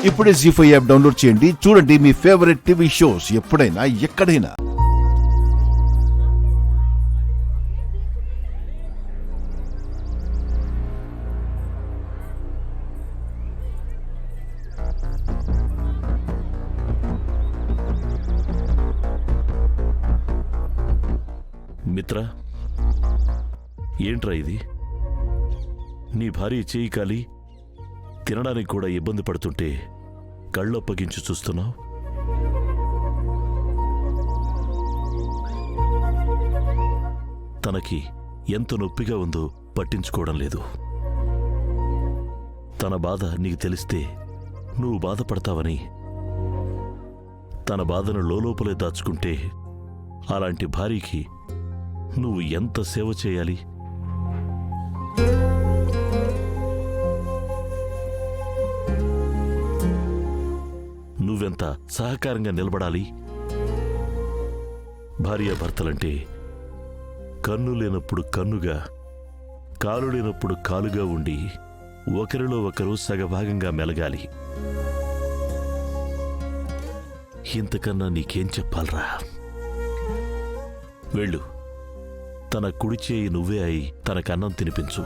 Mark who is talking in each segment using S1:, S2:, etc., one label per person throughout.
S1: ఇప్పుడే జీ5 app download చేయండి. చూడండి మీ ఫేవరెట్ టీవీ షోస్ ఎప్పుడైనా ఎక్కడైనా.
S2: మిత్ర, ఏంట్రా ఇది? నీ భార్య చేయి కాలి తినడానికి కూడా ఇబ్బంది పడుతుంటే కళ్ళప్పగించి చూస్తున్నావు. తనకి ఎంత నొప్పిగా ఉందో పట్టించుకోవడం లేదు. తన బాధ నీకు తెలిస్తే నువ్వు బాధపడతావని తన బాధను లోపలే దాచుకుంటే అలాంటి భార్యకి నువ్వు ఎంత సేవ చేయాలి? నువ్వెంత సహకారంగా నిలబడాలి? భార్యాభర్తలంటే కన్ను లేనప్పుడు కన్నుగా, కాలు లేనప్పుడు కాలుగా ఉండి ఒకరిలో ఒకరు సగభాగంగా మెలగాలి. ఇంతకన్నా నీకేం చెప్పాలరా? వెళ్ళు, తన కుడి చేయి నువ్వే అయి తనకన్నం తినిపించు.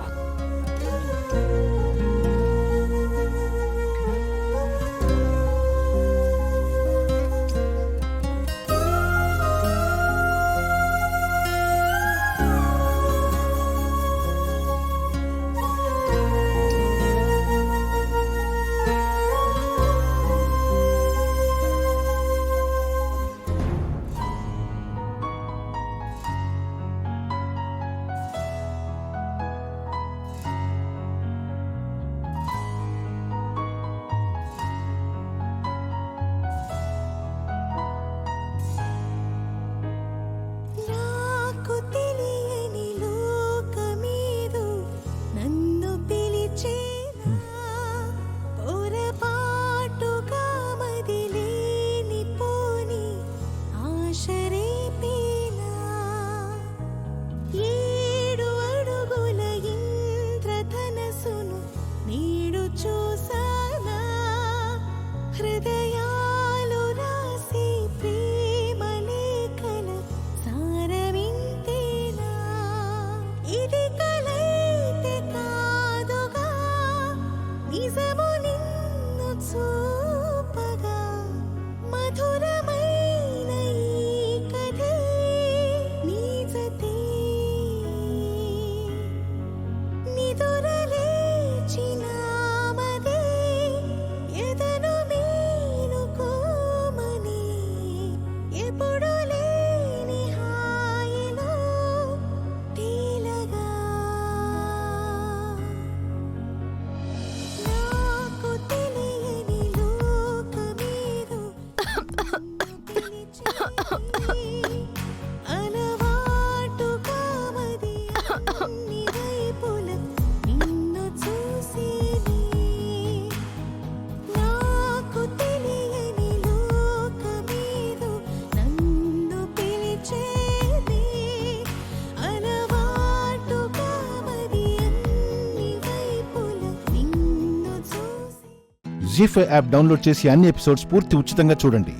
S1: జీ5 యాప్ డౌన్లోడ్ చేసి అన్ని ఎపిసోడ్స్ పూర్తి ఉచితంగా చూడండి.